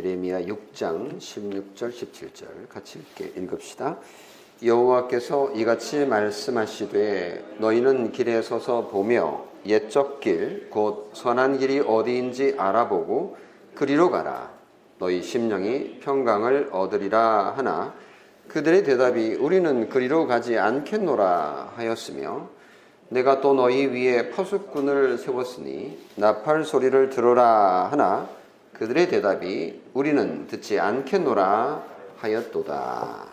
예레미야 6장 16절 17절 같이 읽읍시다. 여호와께서 이같이 말씀하시되 너희는 길에 서서 보며 옛적 길 곧 선한 길이 어디인지 알아보고 그리로 가라. 너희 심령이 평강을 얻으리라 하나 그들의 대답이 우리는 그리로 가지 않겠노라 하였으며 내가 또 너희 위에 파수꾼을 세웠으니 나팔 소리를 들으라 하나 그들의 대답이 우리는 듣지 않겠노라 하였도다.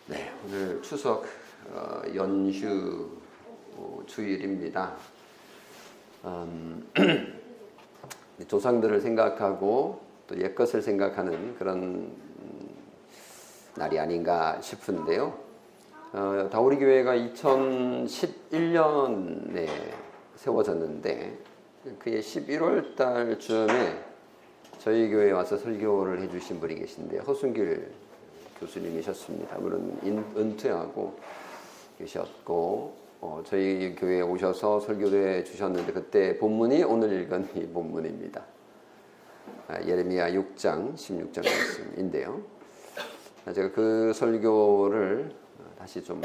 네, 오늘 추석 연휴 주일입니다. 조상들을 생각하고 또 옛것을 생각하는 그런 날이 아닌가 싶은데요. 다우리 교회가 2011년에 세워졌는데 그해 11월 달쯤에 저희 교회에 와서 설교를 해주신 분이 계신데 허순길 교수님이셨습니다. 물론 은퇴하고 계셨고 저희 교회에 오셔서 설교도 해주셨는데 그때 본문이 오늘 읽은 이 본문입니다. 예레미야 6장 16절 말씀인데요. 제가 그 설교를 다시 좀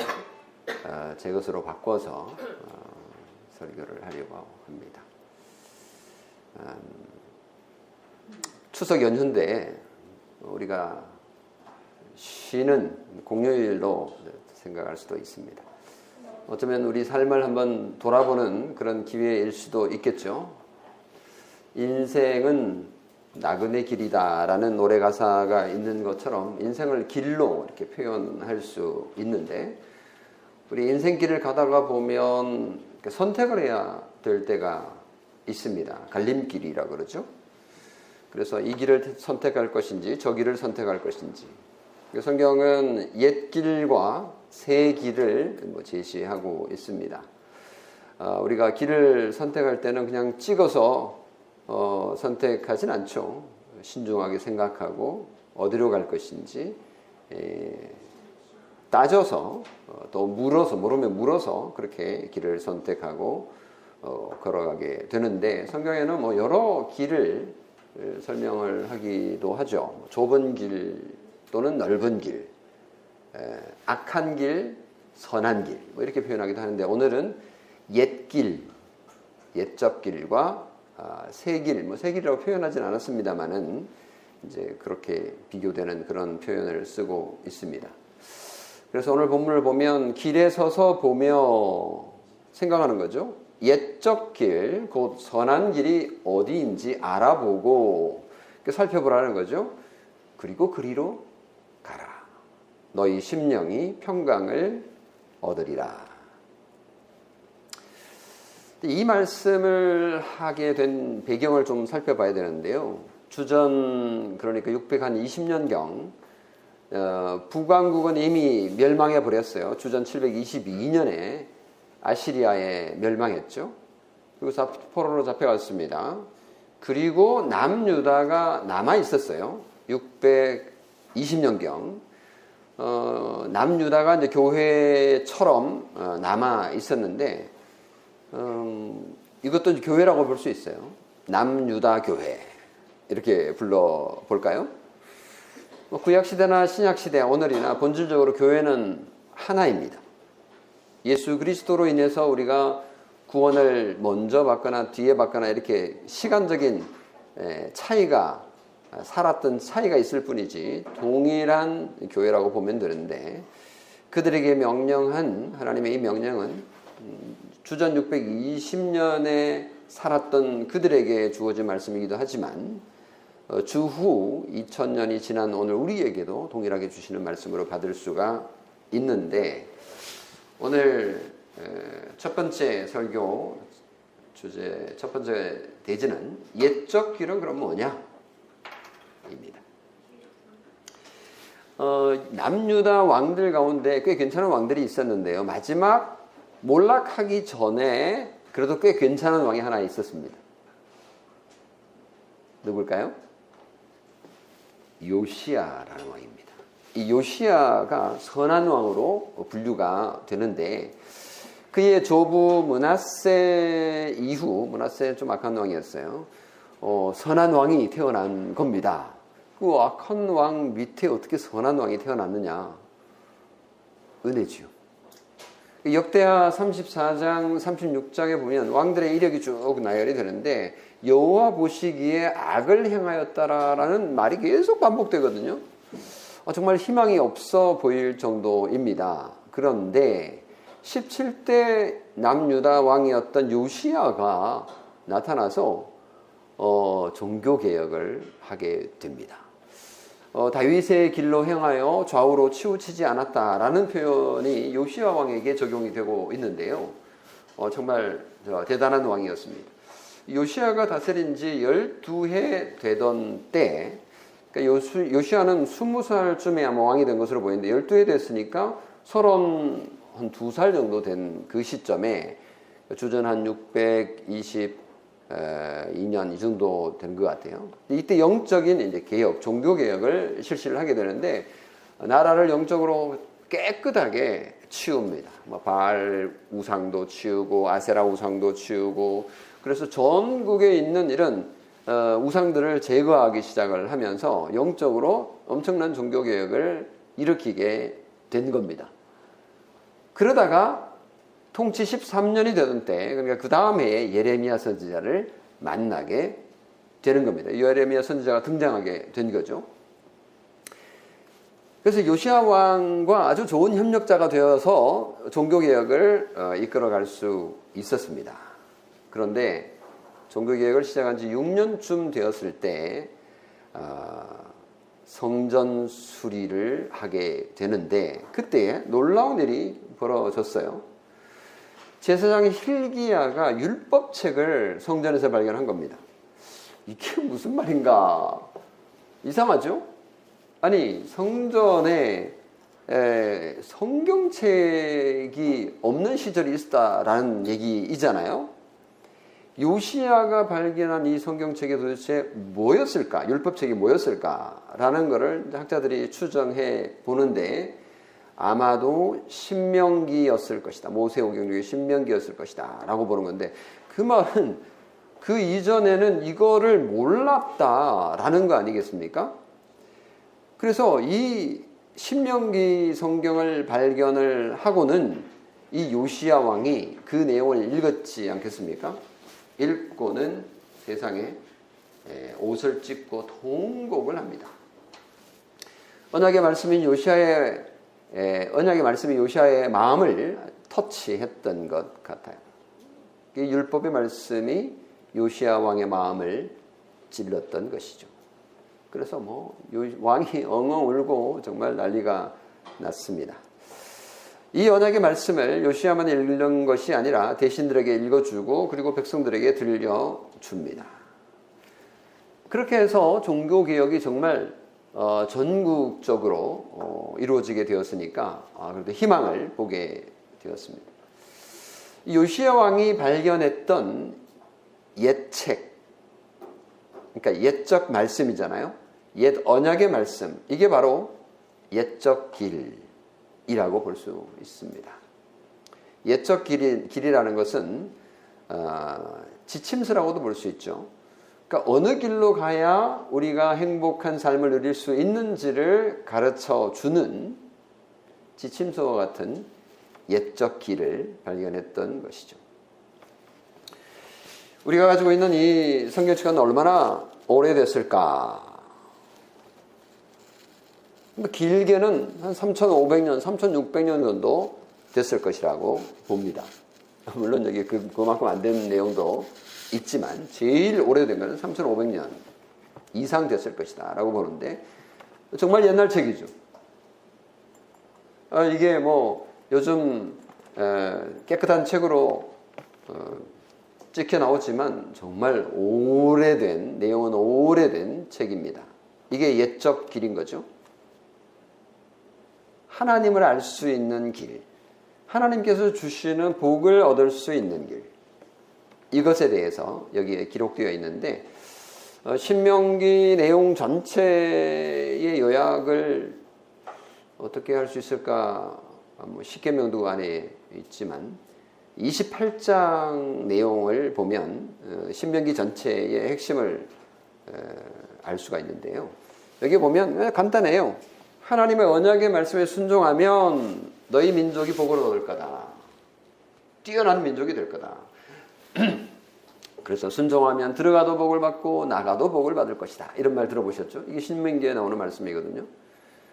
제 것으로 바꿔서 설교를 하려고 합니다. 추석 연휴인데 우리가 쉬는 공휴일로 생각할 수도 있습니다. 어쩌면 우리 삶을 한번 돌아보는 그런 기회일 수도 있겠죠. 인생은 나그네 길이다라는 노래 가사가 있는 것처럼 인생을 길로 이렇게 표현할 수 있는데 우리 인생길을 가다가 보면 선택을 해야 될 때가 있습니다. 갈림길이라고 그러죠. 그래서 이 길을 선택할 것인지 저 길을 선택할 것인지 성경은 옛 길과 새 길을 제시하고 있습니다. 우리가 길을 선택할 때는 그냥 찍어서 선택하진 않죠. 신중하게 생각하고 어디로 갈 것인지 따져서 또 모르면 물어서 그렇게 길을 선택하고 걸어가게 되는데 성경에는 여러 길을 설명을 하기도 하죠. 좁은 길 또는 넓은 길, 악한 길, 선한 길 이렇게 표현하기도 하는데 오늘은 옛길, 옛적 길과 새 길, 새 길이라고 표현하진 않았습니다만은 이제 그렇게 비교되는 그런 표현을 쓰고 있습니다. 그래서 오늘 본문을 보면 길에 서서 보며 생각하는 거죠. 옛적 길, 곧 선한 길이 어디인지 알아보고 살펴보라는 거죠. 그리고 그리로 가라. 너희 심령이 평강을 얻으리라. 이 말씀을 하게 된 배경을 좀 살펴봐야 되는데요. 주전 그러니까 620년경 북왕국은 이미 멸망해 버렸어요. 주전 722년에 아시리아에 멸망했죠. 그리고 포로로 잡혀갔습니다. 그리고 남유다가 남아 있었어요. 620년경 남유다가 이제 교회처럼 남아 있었는데 이것도 이제 교회라고 볼 수 있어요. 남유다 교회 이렇게 불러 볼까요? 구약 시대나 신약 시대 오늘이나 본질적으로 교회는 하나입니다. 예수 그리스도로 인해서 우리가 구원을 먼저 받거나 뒤에 받거나 이렇게 시간적인 차이가 살았던 차이가 있을 뿐이지 동일한 교회라고 보면 되는데 그들에게 명령한 하나님의 이 명령은 주전 620년에 살았던 그들에게 주어진 말씀이기도 하지만 주후 2000년이 지난 오늘 우리에게도 동일하게 주시는 말씀으로 받을 수가 있는데 오늘 첫 번째 설교 주제 첫 번째 대지는 옛적 길은 그럼 뭐냐? 입니다. 남유다 왕들 가운데 꽤 괜찮은 왕들이 있었는데요. 마지막 몰락하기 전에 그래도 꽤 괜찮은 왕이 하나 있었습니다. 누굴까요? 요시야라는 왕입니다. 이 요시야가 선한 왕으로 분류가 되는데 그의 조부 므낫세 이후 므낫세는 좀 악한 왕이었어요. 선한 왕이 태어난 겁니다. 그 악한 왕 밑에 어떻게 선한 왕이 태어났느냐? 은혜지요. 역대하 34장 36장에 보면 왕들의 이력이 쭉 나열이 되는데 여호와 보시기에 악을 행하였다라는 말이 계속 반복되거든요. 정말 희망이 없어 보일 정도입니다. 그런데 17대 남유다 왕이었던 요시야가 나타나서 종교개혁을 하게 됩니다. 다윗의 길로 행하여 좌우로 치우치지 않았다라는 표현이 요시야 왕에게 적용이 되고 있는데요. 정말 대단한 왕이었습니다. 요시야가 다스린 지 12해 되던 때, 그러니까 요시야는 20살쯤에 아마 왕이 된 것으로 보이는데 12해 됐으니까 32살 정도 된 그 시점에 주전 한 622년 이 정도 된 것 같아요. 이때 영적인 이제 개혁, 종교 개혁을 실시를 하게 되는데 나라를 영적으로 깨끗하게 치웁니다. 바알 우상도 치우고 아세라 우상도 치우고 그래서 전국에 있는 이런 우상들을 제거하기 시작을 하면서 영적으로 엄청난 종교 개혁을 일으키게 된 겁니다. 그러다가 통치 13년이 되던 때, 그러니까 그 다음 해에 예레미야 선지자를 만나게 되는 겁니다. 예레미야 선지자가 등장하게 된 거죠. 그래서 요시야 왕과 아주 좋은 협력자가 되어서 종교개혁을 이끌어갈 수 있었습니다. 그런데 종교개혁을 시작한 지 6년쯤 되었을 때 성전 수리를 하게 되는데 그때 놀라운 일이 벌어졌어요. 제사장 hil기야가 율법책을 성전에서 발견한 겁니다. 이게 무슨 말인가? 이상하죠? 아니 성전에 성경책이 없는 시절이 있었다라는 얘기이잖아요. 요시야가 발견한 이 성경책이 도대체 뭐였을까? 율법책이 뭐였을까라는 것을 학자들이 추정해 보는데 아마도 신명기였을 것이다. 모세오경 중에 신명기였을 것이다 라고 보는 건데 그 말은 그 이전에는 이거를 몰랐다라는 거 아니겠습니까? 그래서 이 신명기 성경을 발견을 하고는 이 요시야 왕이 그 내용을 읽었지 않겠습니까? 읽고는 세상에 옷을 찢고 통곡을 합니다. 언약의 말씀이 요시야의 마음을 터치했던 것 같아요. 이 율법의 말씀이 요시야 왕의 마음을 찔렀던 것이죠. 그래서 왕이 엉엉 울고 정말 난리가 났습니다. 이 언약의 말씀을 요시야만 읽는 것이 아니라 대신들에게 읽어주고 그리고 백성들에게 들려줍니다. 그렇게 해서 종교개혁이 정말 전국적으로 이루어지게 되었으니까 그래도 희망을 보게 되었습니다. 요시야 왕이 발견했던 옛책, 그러니까 옛적 말씀이잖아요. 옛 언약의 말씀, 이게 바로 옛적 길이라고 볼 수 있습니다. 옛적 길이라는 것은 지침서라고도 볼 수 있죠. 그러니까 어느 길로 가야 우리가 행복한 삶을 누릴 수 있는지를 가르쳐 주는 지침서와 같은 옛적 길을 발견했던 것이죠. 우리가 가지고 있는 이 성경책은 얼마나 오래됐을까? 길게는 한 3,500년, 3,600년 정도 됐을 것이라고 봅니다. 물론 여기 그만큼 안 된 내용도 있지만 제일 오래된 것은 3,500년 이상 됐을 것이다 라고 보는데 정말 옛날 책이죠. 이게 요즘 깨끗한 책으로 찍혀 나오지만 정말 오래된, 내용은 오래된 책입니다. 이게 옛적 길인 거죠. 하나님을 알 수 있는 길, 하나님께서 주시는 복을 얻을 수 있는 길, 이것에 대해서 여기에 기록되어 있는데 신명기 내용 전체의 요약을 어떻게 할 수 있을까? 10계명도 안에 있지만 28장 내용을 보면 신명기 전체의 핵심을 알 수가 있는데요. 여기 보면 간단해요. 하나님의 언약의 말씀에 순종하면 너희 민족이 복을 얻을 거다. 뛰어난 민족이 될 거다. 그래서 순종하면 들어가도 복을 받고 나가도 복을 받을 것이다. 이런 말 들어보셨죠? 이게 신명기에 나오는 말씀이거든요.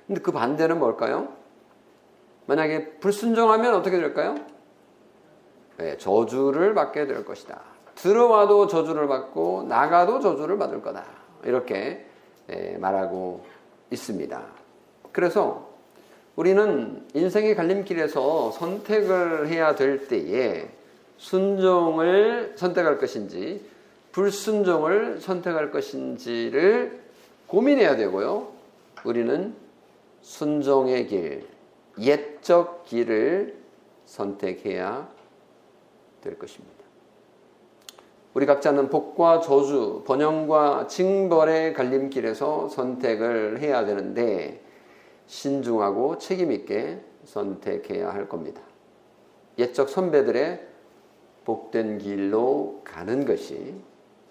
근데 그 반대는 뭘까요? 만약에 불순종하면 어떻게 될까요? 네, 저주를 받게 될 것이다. 들어와도 저주를 받고 나가도 저주를 받을 거다. 이렇게 말하고 있습니다. 그래서 우리는 인생의 갈림길에서 선택을 해야 될 때에 순종을 선택할 것인지 불순종을 선택할 것인지를 고민해야 되고요. 우리는 순종의 길, 옛적 길을 선택해야 될 것입니다. 우리 각자는 복과 저주, 번영과 징벌의 갈림길에서 선택을 해야 되는데 신중하고 책임있게 선택해야 할 겁니다. 옛적 선배들의 복된 길로 가는 것이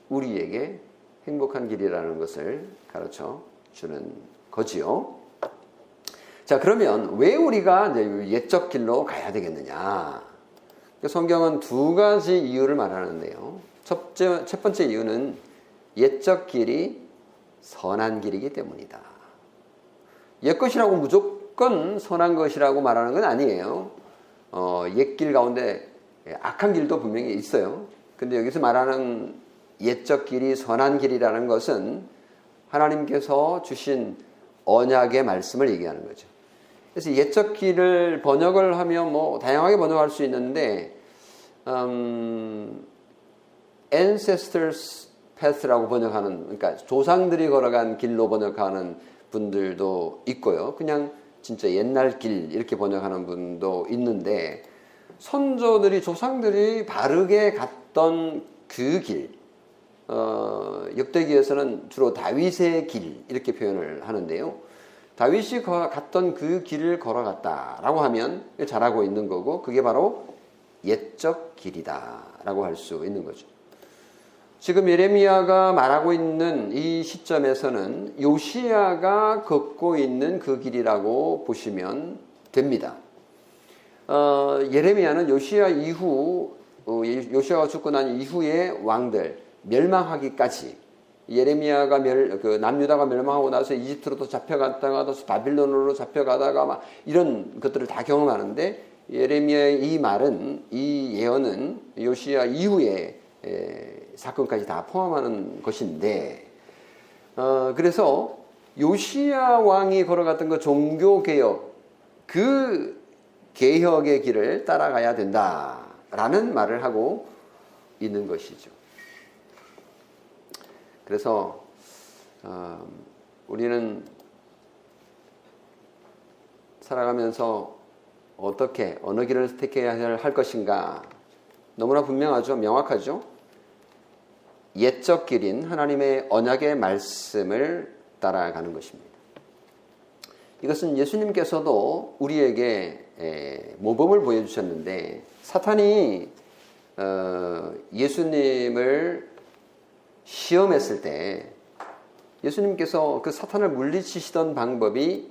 우리에게 행복한 길이라는 것을 가르쳐 주는 거지요. 자, 그러면 왜 우리가 이제 옛적 길로 가야 되겠느냐? 성경은 두 가지 이유를 말하는데요. 첫 번째 이유는 옛적 길이 선한 길이기 때문이다. 옛것이라고 무조건 선한 것이라고 말하는 건 아니에요. 옛길 가운데 악한 길도 분명히 있어요. 근데 여기서 말하는 옛적 길이 선한 길이라는 것은 하나님께서 주신 언약의 말씀을 얘기하는 거죠. 그래서 옛적 길을 번역을 하면 뭐 다양하게 번역할 수 있는데 ancestors path라고 번역하는, 그러니까 조상들이 걸어간 길로 번역하는 분들도 있고요. 그냥 진짜 옛날 길 이렇게 번역하는 분도 있는데 선조들이 조상들이 바르게 갔던 그 길, 역대기에서는 주로 다윗의 길 이렇게 표현을 하는데요. 다윗이 갔던 그 길을 걸어갔다라고 하면 잘하고 있는 거고 그게 바로 옛적 길이다라고 할 수 있는 거죠. 지금 예레미야가 말하고 있는 이 시점에서는 요시야가 걷고 있는 그 길이라고 보시면 됩니다. 예레미야는 요시야 이후, 요시야가 죽고 난 이후의 왕들 멸망하기까지, 예레미야가 남유다가 멸망하고 나서 이집트로도 잡혀갔다가 또 바빌론으로 잡혀가다가 막 이런 것들을 다 경험하는데 예레미야의 이 말은, 이 예언은 요시야 이후에 사건까지 다 포함하는 것인데, 그래서 요시야 왕이 걸어갔던 그 종교개혁, 그 개혁의 길을 따라가야 된다라는 말을 하고 있는 것이죠. 그래서 우리는 살아가면서 어떻게, 어느 길을 택해야 할 것인가 너무나 분명하죠. 명확하죠. 옛적 길인 하나님의 언약의 말씀을 따라가는 것입니다. 이것은 예수님께서도 우리에게 모범을 보여주셨는데, 사탄이 예수님을 시험했을 때 예수님께서 그 사탄을 물리치시던 방법이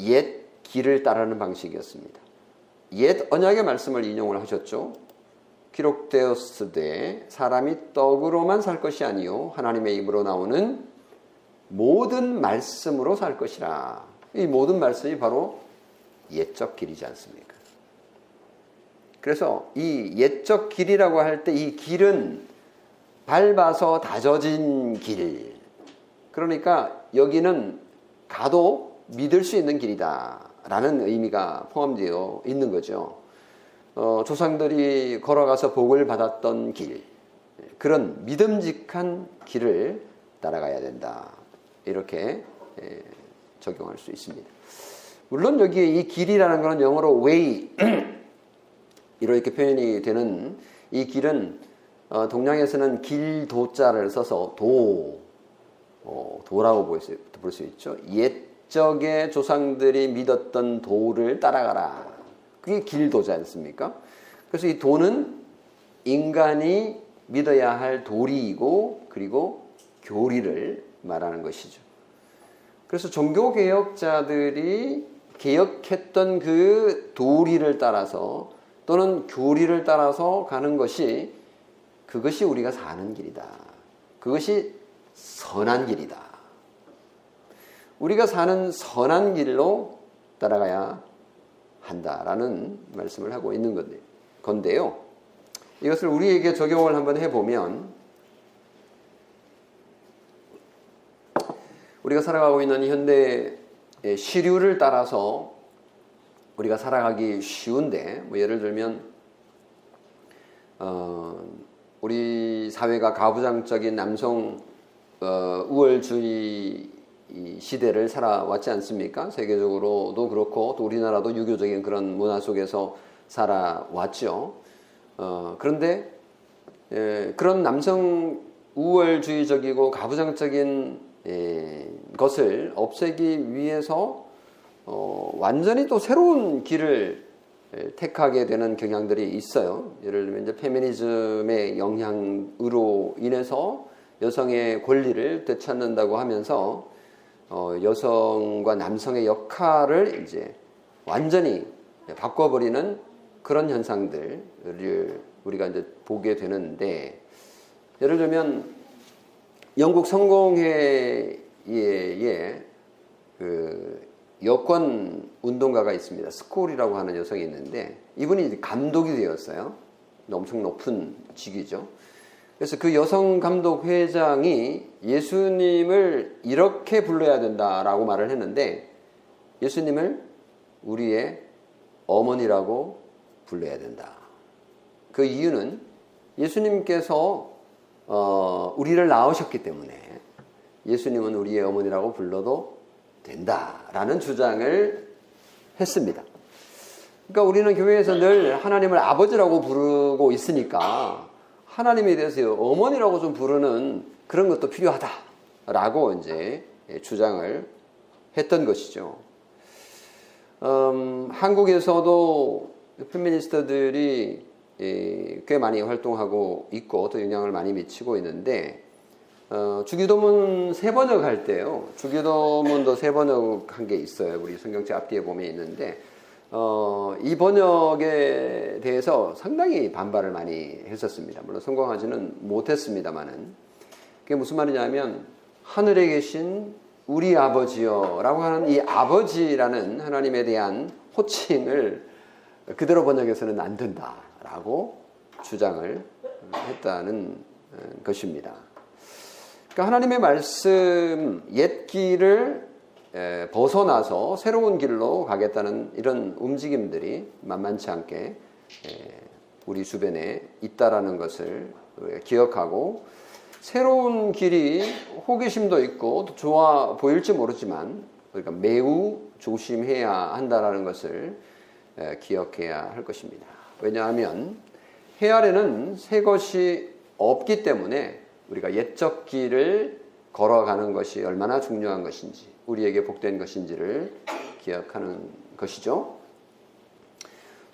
옛 길을 따르는 방식이었습니다. 옛 언약의 말씀을 인용을 하셨죠. 기록되었으되 사람이 떡으로만 살 것이 아니요 하나님의 입으로 나오는 모든 말씀으로 살 것이라. 이 모든 말씀이 바로 옛적 길이지 않습니까? 그래서 이 옛적 길이라고 할 때 이 길은 밟아서 다져진 길, 그러니까 여기는 가도 믿을 수 있는 길이다 라는 의미가 포함되어 있는 거죠. 조상들이 걸어가서 복을 받았던 길, 그런 믿음직한 길을 따라가야 된다, 이렇게 적용할 수 있습니다. 물론 여기에 이 길이라는 것은 영어로 way 이렇게 표현이 되는 이 길은 동양에서는 길도자를 써서 도라고 볼 수 있죠. 옛적의 조상들이 믿었던 도를 따라가라. 그게 길도지 않습니까? 그래서 이 도는 인간이 믿어야 할 도리이고 그리고 교리를 말하는 것이죠. 그래서 종교개혁자들이 개혁했던 그 도리를 따라서 또는 교리를 따라서 가는 것이 그것이 우리가 사는 길이다. 그것이 선한 길이다. 우리가 사는 선한 길로 따라가야 한다라는 말씀을 하고 있는 건데요. 이것을 우리에게 적용을 한번 해보면 우리가 살아가고 있는 현대의 시류를 따라서 우리가 살아가기 쉬운데 예를 들면 우리 사회가 가부장적인 남성 우월주의 시대를 살아왔지 않습니까? 세계적으로도 그렇고 또 우리나라도 유교적인 그런 문화 속에서 살아왔죠. 그런데 그런 남성 우월주의적이고 가부장적인 것을 없애기 위해서 완전히 또 새로운 길을 택하게 되는 경향들이 있어요. 예를 들면 이제 페미니즘의 영향으로 인해서 여성의 권리를 되찾는다고 하면서 여성과 남성의 역할을 이제 완전히 바꿔버리는 그런 현상들을 우리가 이제 보게 되는데, 예를 들면 영국 성공회의 그 여권 운동가가 있습니다. 스콜이라고 하는 여성이 있는데 이분이 이제 감독이 되었어요. 엄청 높은 직위죠. 그래서 그 여성 감독 회장이 예수님을 이렇게 불러야 된다라고 말을 했는데 예수님을 우리의 어머니라고 불러야 된다. 그 이유는 예수님께서 우리를 낳으셨기 때문에 예수님은 우리의 어머니라고 불러도 된다라는 주장을 했습니다. 그러니까 우리는 교회에서 늘 하나님을 아버지라고 부르고 있으니까 하나님에 대해서 어머니라고 좀 부르는 그런 것도 필요하다라고 이제 주장을 했던 것이죠. 한국에서도 페미니스트들이 꽤 많이 활동하고 있고 또 영향을 많이 미치고 있는데 주기도문 새 번역할 때요. 주기도문도 새 번역한 게 있어요. 우리 성경책 앞뒤에 보면 있는데 이 번역에 대해서 상당히 반발을 많이 했었습니다. 물론 성공하지는 못했습니다만은 그게 무슨 말이냐면 하늘에 계신 우리 아버지요 라고 하는 이 아버지라는 하나님에 대한 호칭을 그대로 번역해서는 안 된다라고 주장을 했다는 것입니다. 그러니까 하나님의 말씀 옛 길을 벗어나서 새로운 길로 가겠다는 이런 움직임들이 만만치 않게 우리 주변에 있다라는 것을 기억하고 새로운 길이 호기심도 있고 또 좋아 보일지 모르지만 그러니까 매우 조심해야 한다라는 것을 기억해야 할 것입니다. 왜냐하면 해 아래는 새 것이 없기 때문에 우리가 옛적 길을 걸어가는 것이 얼마나 중요한 것인지 우리에게 복된 것인지를 기억하는 것이죠.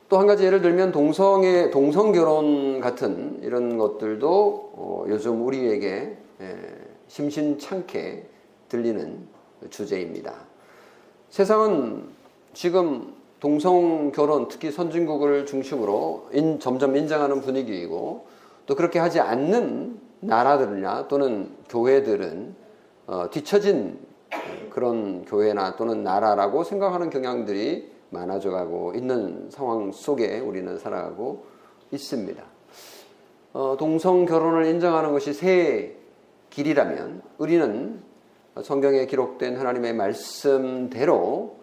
또 한 가지 예를 들면 동성결혼 같은 이런 것들도 요즘 우리에게 심심찮게 들리는 주제입니다. 세상은 지금 동성결혼 특히 선진국을 중심으로 점점 인정하는 분위기이고 또 그렇게 하지 않는 나라들이나 또는 교회들은 뒤처진 그런 교회나 또는 나라라고 생각하는 경향들이 많아져 가고 있는 상황 속에 우리는 살아가고 있습니다. 동성 결혼을 인정하는 것이 새 길이라면 우리는 성경에 기록된 하나님의 말씀대로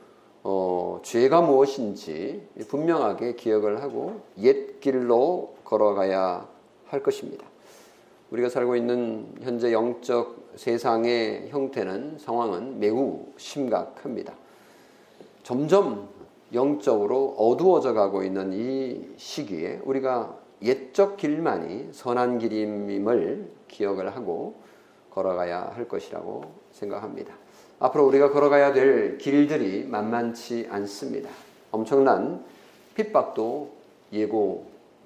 죄가 무엇인지 분명하게 기억을 하고 옛 길로 걸어가야 할 것입니다. 우리가 살고 있는 현재 영적 세상의 형태는 상황은 매우 심각합니다. 점점 영적으로 어두워져 가고 있는 이 시기에 우리가 옛적 길만이 선한 길임을 기억을 하고 걸어가야 할 것이라고 생각합니다. 앞으로 우리가 걸어가야 될 길들이 만만치 않습니다. 엄청난 핍박도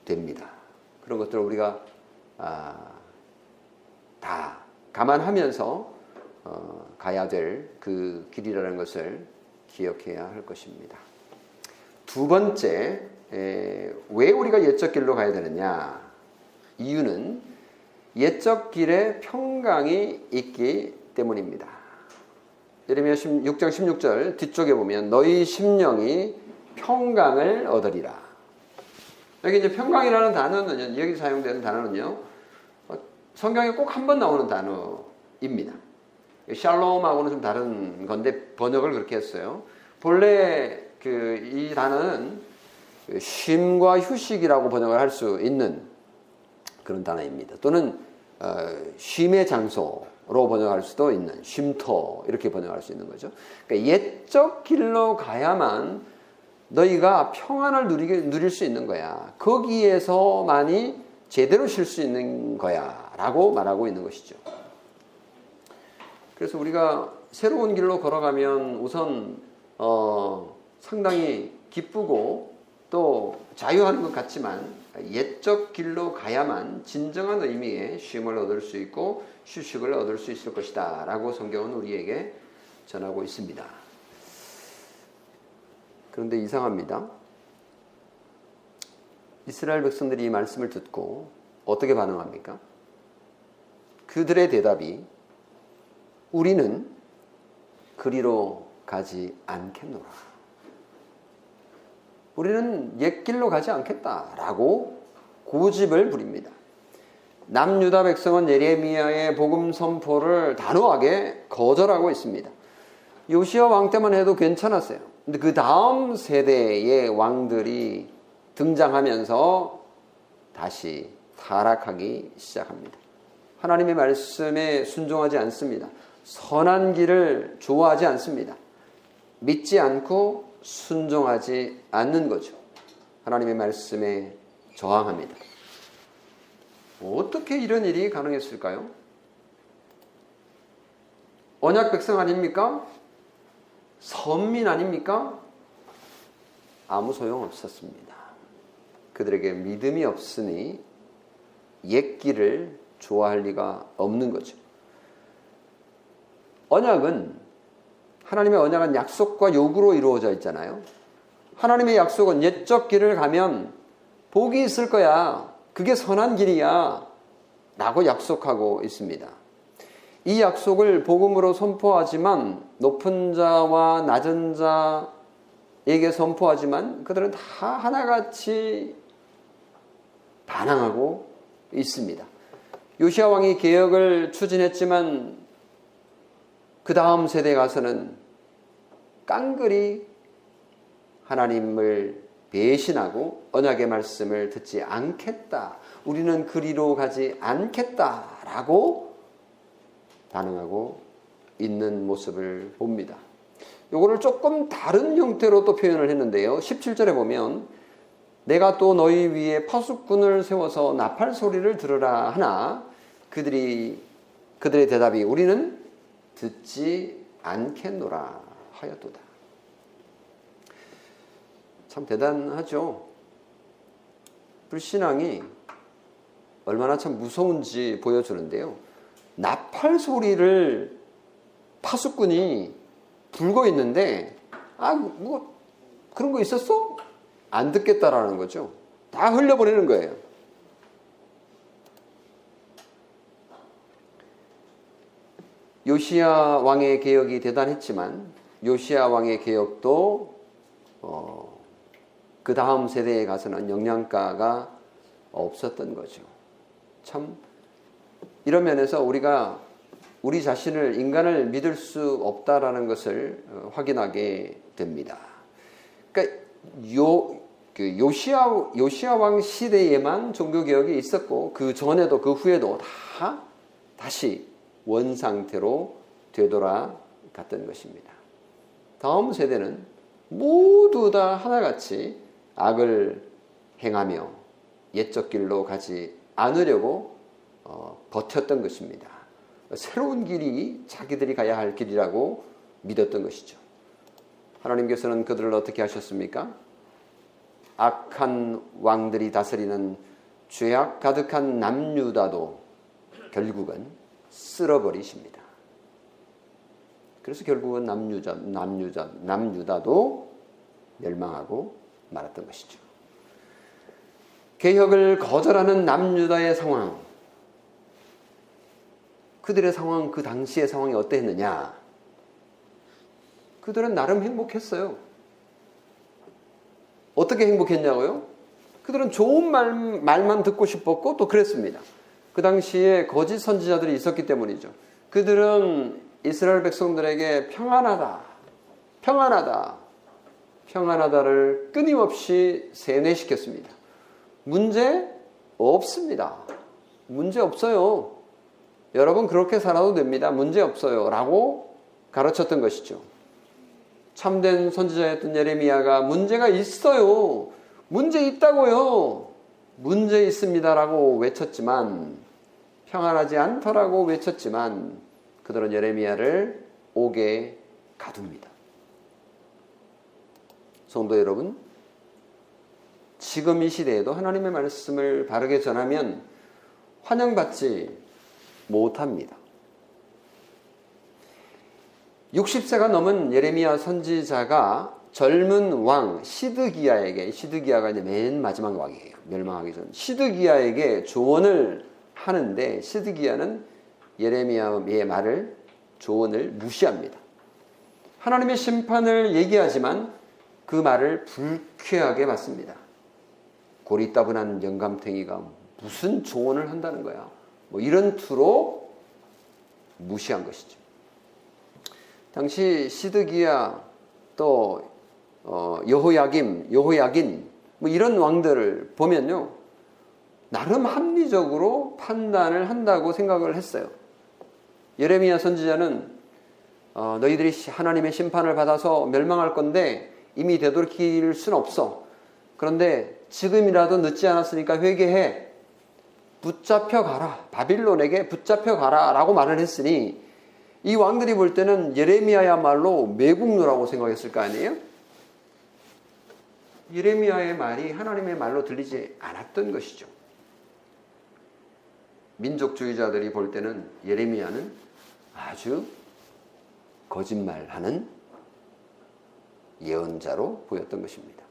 됩니다. 그런 것들을 우리가 다 감안하면서 가야 될 그 길이라는 것을 기억해야 할 것입니다. 두 번째, 왜 우리가 옛적 길로 가야 되느냐? 이유는 옛적 길에 평강이 있기 때문입니다. 예레미야 6장 16절 뒤쪽에 보면 너희 심령이 평강을 얻으리라. 여기 이제 평강이라는 단어는, 여기 사용되는 단어는요, 성경에 꼭 한 번 나오는 단어입니다. 샬롬하고는 좀 다른 건데 번역을 그렇게 했어요. 본래 이 단어는 쉼과 휴식이라고 번역을 할 수 있는 그런 단어입니다. 또는 쉼의 장소로 번역할 수도 있는, 쉼터 이렇게 번역할 수 있는 거죠. 그러니까 옛적 길로 가야만 너희가 평안을 누릴 수 있는 거야. 거기에서만이 제대로 쉴 수 있는 거야 라고 말하고 있는 것이죠. 그래서 우리가 새로운 길로 걸어가면 우선 상당히 기쁘고 또 자유하는 것 같지만 옛적 길로 가야만 진정한 의미의 쉼을 얻을 수 있고 휴식을 얻을 수 있을 것이다 라고 성경은 우리에게 전하고 있습니다. 그런데 이상합니다. 이스라엘 백성들이 이 말씀을 듣고 어떻게 반응합니까? 그들의 대답이 우리는 그리로 가지 않겠노라. 우리는 옛길로 가지 않겠다라고 고집을 부립니다. 남유다 백성은 예레미야의 복음 선포를 단호하게 거절하고 있습니다. 요시야 왕 때만 해도 괜찮았어요. 근데 그 다음 세대의 왕들이 등장하면서 다시 타락하기 시작합니다. 하나님의 말씀에 순종하지 않습니다. 선한 길을 좋아하지 않습니다. 믿지 않고 순종하지 않는 거죠. 하나님의 말씀에 저항합니다. 어떻게 이런 일이 가능했을까요? 언약 백성 아닙니까? 선민 아닙니까? 아무 소용 없었습니다. 그들에게 믿음이 없으니 옛 길을 좋아할 리가 없는 거죠. 하나님의 언약은 약속과 요구로 이루어져 있잖아요. 하나님의 약속은 옛적 길을 가면 복이 있을 거야. 그게 선한 길이야. 라고 약속하고 있습니다. 이 약속을 복음으로 선포하지만 높은 자와 낮은 자에게 선포하지만 그들은 다 하나같이 반항하고 있습니다. 요시야 왕이 개혁을 추진했지만 그 다음 세대에 가서는 깡그리 하나님을 배신하고 언약의 말씀을 듣지 않겠다. 우리는 그리로 가지 않겠다라고 반응하고 있는 모습을 봅니다. 요거를 조금 다른 형태로 또 표현을 했는데요. 17절에 보면 내가 또 너희 위에 파수꾼을 세워서 나팔 소리를 들으라 하나 그들의 대답이 우리는 듣지 않겠노라 하였도다. 참 대단하죠. 불신앙이 얼마나 참 무서운지 보여주는데요. 나팔 소리를 파수꾼이 불고 있는데 뭐 그런 거 있었어? 안 듣겠다라는 거죠. 다 흘려보내는 거예요. 요시야 왕의 개혁이 대단했지만 요시야 왕의 개혁도 그 다음 세대에 가서는 영양가가 없었던 거죠. 참 이런 면에서 우리가 우리 자신을 인간을 믿을 수 없다라는 것을 확인하게 됩니다. 그러니까 요시야 왕 시대에만 종교 개혁이 있었고 그 전에도 그 후에도 다 다시 원 상태로 되돌아갔던 것입니다. 다음 세대는 모두 다 하나같이 악을 행하며 옛적 길로 가지 않으려고 버텼던 것입니다. 새로운 길이 자기들이 가야 할 길이라고 믿었던 것이죠. 하나님께서는 그들을 어떻게 하셨습니까? 악한 왕들이 다스리는 죄악 가득한 남유다도 결국은 쓸어버리십니다. 그래서 결국은 남유다도 멸망하고 말았던 것이죠. 개혁을 거절하는 남유다의 상황, 그들의 상황, 그 당시의 상황이 어떠했느냐? 그들은 나름 행복했어요. 어떻게 행복했냐고요? 그들은 좋은 말만 듣고 싶었고 또 그랬습니다. 그 당시에 거짓 선지자들이 있었기 때문이죠. 그들은 이스라엘 백성들에게 평안하다를 끊임없이 세뇌시켰습니다. 문제 없습니다. 문제 없어요. 여러분 그렇게 살아도 됩니다. 문제 없어요. 라고 가르쳤던 것이죠. 참된 선지자였던 예레미야가 문제가 있어요. 문제 있다고요. 문제 있습니다라고 외쳤지만, 평안하지 않더라고 외쳤지만 그들은 예레미야를 옥에 가둡니다. 성도 여러분, 지금 이 시대에도 하나님의 말씀을 바르게 전하면 환영받지 못합니다. 60세가 넘은 예레미야 선지자가 젊은 왕 시드기야에게, 시드기야가 이제 맨 마지막 왕이에요. 멸망하기 전. 시드기야에게 조언을 하는데 시드기야는 예레미야의 말을, 조언을 무시합니다. 하나님의 심판을 얘기하지만 그 말을 불쾌하게 받습니다. 고리따분한 영감탱이가 무슨 조언을 한다는 거야. 뭐 이런 투로 무시한 것이죠. 당시 시드기야 또 여호야긴 뭐 이런 왕들을 보면요, 나름 합리적으로 판단을 한다고 생각을 했어요. 예레미야 선지자는 너희들이 하나님의 심판을 받아서 멸망할 건데 이미 되돌이킬 수는 없어. 그런데 지금이라도 늦지 않았으니까 회개해. 붙잡혀가라. 바빌론에게 붙잡혀가라 라고 말을 했으니 이 왕들이 볼 때는 예레미야야말로 매국노라고 생각했을 거 아니에요? 예레미야의 말이 하나님의 말로 들리지 않았던 것이죠. 민족주의자들이 볼 때는 예레미야는 아주 거짓말하는 예언자로 보였던 것입니다.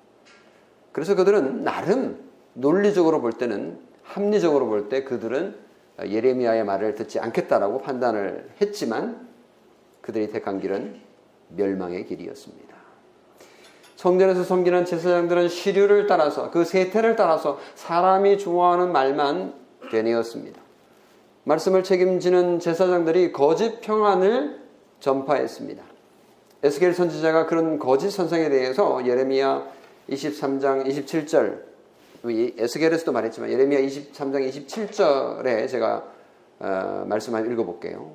그래서 그들은 나름 논리적으로 볼 때는, 합리적으로 볼 때 그들은 예레미야의 말을 듣지 않겠다라고 판단을 했지만 그들이 택한 길은 멸망의 길이었습니다. 성전에서 섬기는 제사장들은 시류를 따라서, 그 세태를 따라서 사람이 좋아하는 말만 되뇌었습니다. 말씀을 책임지는 제사장들이 거짓 평안을 전파했습니다. 에스겔 선지자가 그런 거짓 선상에 대해서 예레미야 23장 27절, 에스겔에서도 말했지만 예레미야 23장 27절에 제가 말씀을 읽어볼게요.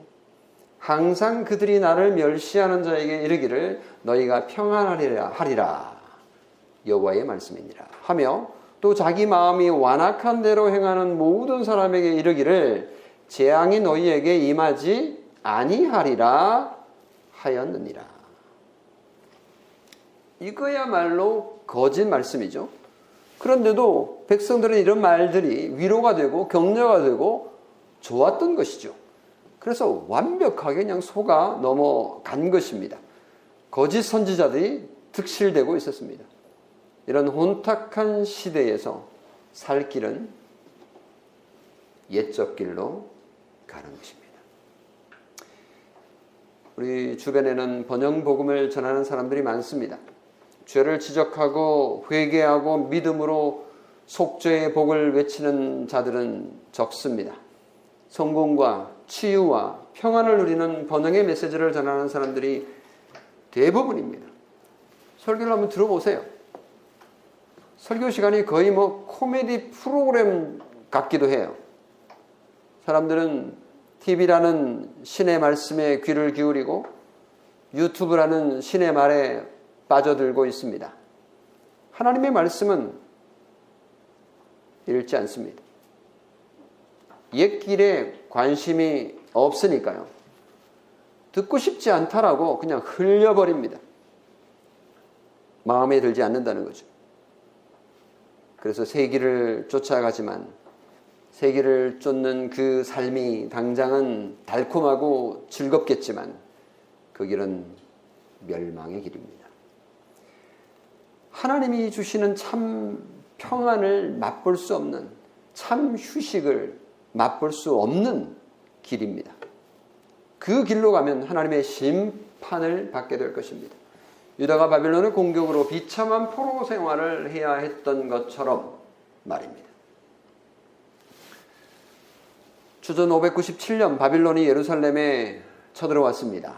항상 그들이 나를 멸시하는 자에게 이르기를 너희가 평안하리라 여호와의 말씀이니라 하며, 또 자기 마음이 완악한 대로 행하는 모든 사람에게 이르기를 재앙이 너희에게 임하지 아니하리라 하였느니라. 이거야말로 거짓 말씀이죠. 그런데도 백성들은 이런 말들이 위로가 되고 격려가 되고 좋았던 것이죠. 그래서 완벽하게 그냥 속아 넘어간 것입니다. 거짓 선지자들이 득실되고 있었습니다. 이런 혼탁한 시대에서 살 길은 옛적 길로 가는 것입니다. 우리 주변에는 번영복음을 전하는 사람들이 많습니다. 죄를 지적하고 회개하고 믿음으로 속죄의 복을 외치는 자들은 적습니다. 성공과 치유와 평안을 누리는 번영의 메시지를 전하는 사람들이 대부분입니다. 설교를 한번 들어보세요. 설교 시간이 거의 뭐 코미디 프로그램 같기도 해요. 사람들은 TV라는 신의 말씀에 귀를 기울이고 유튜브라는 신의 말에 빠져들고 있습니다. 하나님의 말씀은 읽지 않습니다. 옛 길에 관심이 없으니까요. 듣고 싶지 않다라고 그냥 흘려버립니다. 마음에 들지 않는다는 거죠. 그래서 새 길을 쫓아가지만 새 길을 쫓는 그 삶이 당장은 달콤하고 즐겁겠지만 그 길은 멸망의 길입니다. 하나님이 주시는 참 평안을 맛볼 수 없는, 참 휴식을 맛볼 수 없는 길입니다. 그 길로 가면 하나님의 심판을 받게 될 것입니다. 유다가 바빌론의 공격으로 비참한 포로 생활을 해야 했던 것처럼 말입니다. 주전 597년 바빌론이 예루살렘에 쳐들어왔습니다.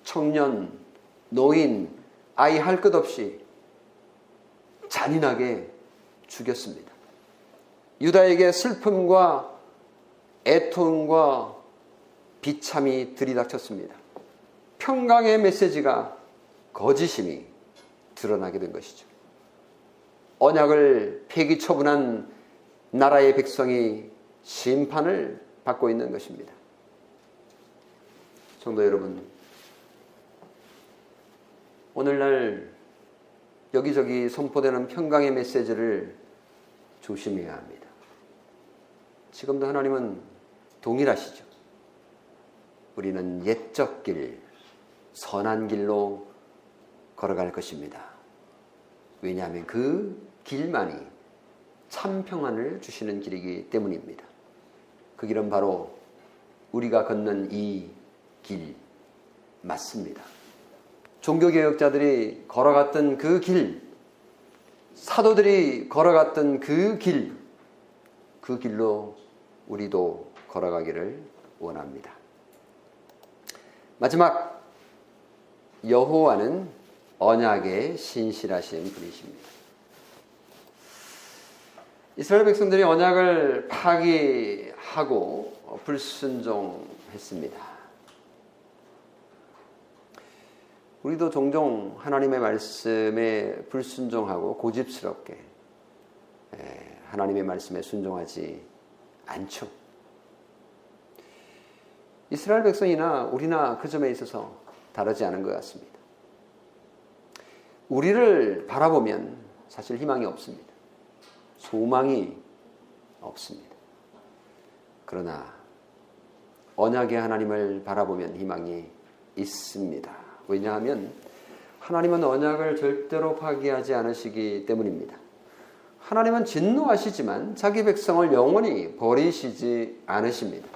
청년, 노인, 아이 할 것 없이 잔인하게 죽였습니다. 유다에게 슬픔과 애통과 비참이 들이닥쳤습니다. 평강의 메시지가 거짓임이 드러나게 된 것이죠. 언약을 폐기 처분한 나라의 백성이 심판을 받고 있는 것입니다. 성도 여러분, 오늘날 여기저기 선포되는 평강의 메시지를 조심해야 합니다. 지금도 하나님은 동일하시죠. 우리는 옛적 길, 선한 길로 걸어갈 것입니다. 왜냐하면 그 길만이 참 평안을 주시는 길이기 때문입니다. 그 길은 바로 우리가 걷는 이 길 맞습니다. 종교개혁자들이 걸어갔던 그 길, 사도들이 걸어갔던 그 길로 우리도 걸어가기를 원합니다. 마지막, 여호와는 언약에 신실하신 분이십니다. 이스라엘 백성들이 언약을 파기하고 불순종했습니다. 우리도 종종 하나님의 말씀에 불순종하고 고집스럽게 하나님의 말씀에 순종하지 않죠. 이스라엘 백성이나 우리나 그 점에 있어서 다르지 않은 것 같습니다. 우리를 바라보면 사실 희망이 없습니다. 소망이 없습니다. 그러나 언약의 하나님을 바라보면 희망이 있습니다. 왜냐하면 하나님은 언약을 절대로 파기하지 않으시기 때문입니다. 하나님은 진노하시지만 자기 백성을 영원히 버리시지 않으십니다.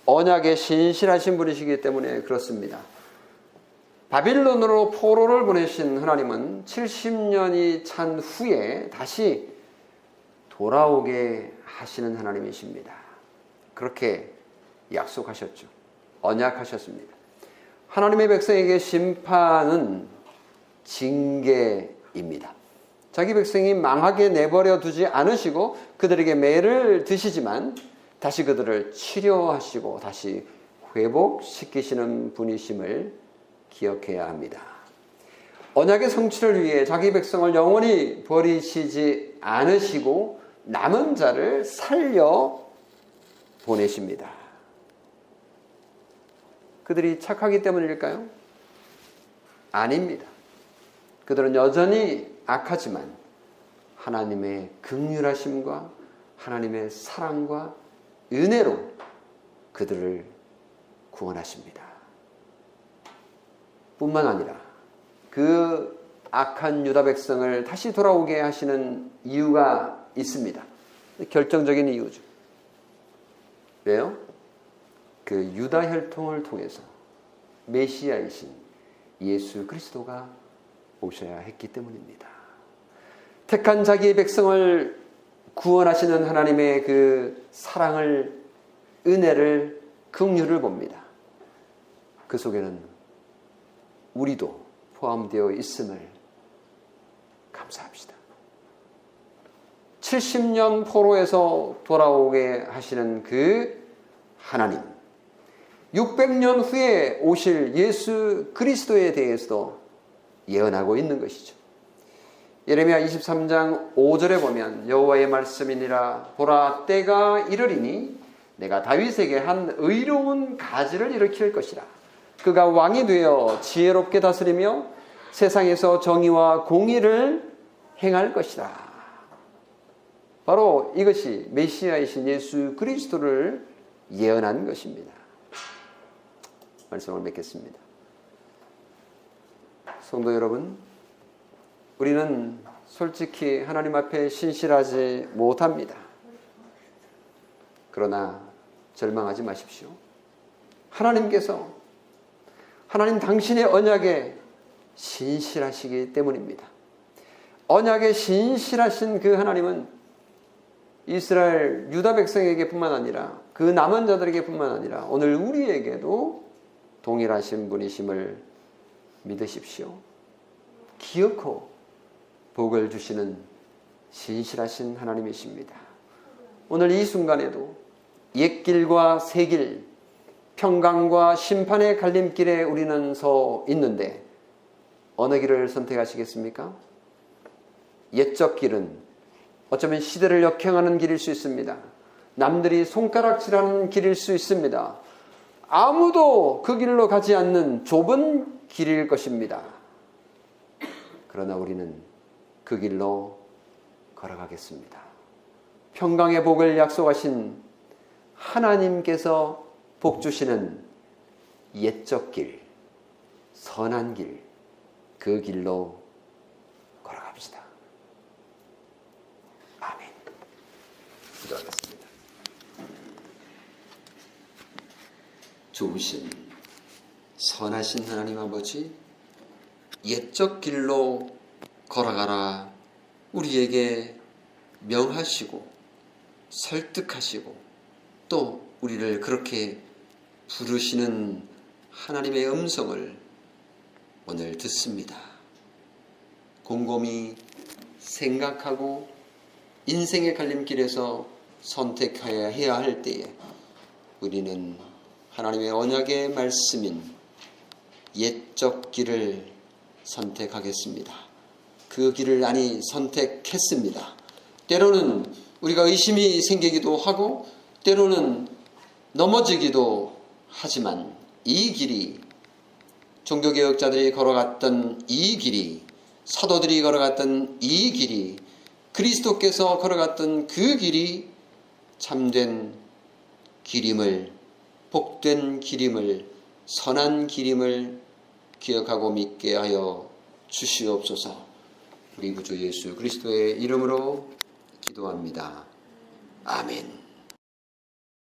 언약에 신실하신 분이시기 때문에 그렇습니다. 바빌론으로 포로를 보내신 하나님은 70년이 찬 후에 다시 돌아오게 하시는 하나님이십니다. 그렇게 약속하셨죠. 언약하셨습니다. 하나님의 백성에게 심판은 징계입니다. 자기 백성이 망하게 내버려 두지 않으시고 그들에게 매를 드시지만 다시 그들을 치료하시고 다시 회복시키시는 분이심을 기억해야 합니다. 언약의 성취를 위해 자기 백성을 영원히 버리시지 않으시고 남은 자를 살려 보내십니다. 그들이 착하기 때문일까요? 아닙니다. 그들은 여전히 악하지만 하나님의 긍휼하심과 하나님의 사랑과 은혜로 그들을 구원하십니다. 뿐만 아니라 그 악한 유다 백성을 다시 돌아오게 하시는 이유가 있습니다. 결정적인 이유죠. 왜요? 그 유다 혈통을 통해서 메시아이신 예수 그리스도가 오셔야 했기 때문입니다. 택한 자기의 백성을 구원하시는 하나님의 그 사랑을, 은혜를, 긍휼을 봅니다. 그 속에는 우리도 포함되어 있음을 감사합시다. 70년 포로에서 돌아오게 하시는 그 하나님, 600년 후에 오실 예수 그리스도에 대해서도 예언하고 있는 것이죠. 예레미야 23장 5절에 보면 여호와의 말씀이니라 보라 때가 이르리니 내가 다윗에게 한 의로운 가지를 일으킬 것이라. 그가 왕이 되어 지혜롭게 다스리며 세상에서 정의와 공의를 행할 것이라 바로 이것이 메시아이신 예수 그리스도를 예언한 것입니다. 말씀을 맺겠습니다. 성도 여러분, 우리는 솔직히 하나님 앞에 신실하지 못합니다. 그러나 절망하지 마십시오. 하나님께서 하나님 당신의 언약에 신실하시기 때문입니다. 언약에 신실하신 그 하나님은 이스라엘 유다 백성에게 뿐만 아니라 그 남은 자들에게 뿐만 아니라 오늘 우리에게도 동일하신 분이심을 믿으십시오. 기어코 복을 주시는 신실하신 하나님이십니다. 오늘 이 순간에도 옛길과 새길, 평강과 심판의 갈림길에 우리는 서 있는데 어느 길을 선택하시겠습니까? 옛적 길은 어쩌면 시대를 역행하는 길일 수 있습니다. 남들이 손가락질하는 길일 수 있습니다. 아무도 그 길로 가지 않는 좁은 길일 것입니다. 그러나 우리는 그 길로 걸어가겠습니다. 평강의 복을 약속하신 하나님께서 복 주시는 옛적 길, 선한 길, 그 길로 걸어갑시다. 아멘. 기도하겠습니다. 좋으신 선하신 하나님 아버지, 옛적 길로 걸어가라 우리에게 명하시고 설득하시고 또 우리를 그렇게 부르시는 하나님의 음성을 오늘 듣습니다. 곰곰이 생각하고 인생의 갈림길에서 선택해야 해야 할 때에 우리는 하나님의 언약의 말씀인 옛적 길을 선택하겠습니다. 그 길을 선택했습니다. 때로는 우리가 의심이 생기기도 하고 때로는 넘어지기도 하지만 이 길이 종교개혁자들이 걸어갔던 이 길이 사도들이 걸어갔던 이 길이 그리스도께서 걸어갔던 그 길이 참된 길임을 복된 길임을 선한 길임을 기억하고 믿게 하여 주시옵소서. 우리 구주 예수 그리스도의 이름으로 기도합니다. 아멘.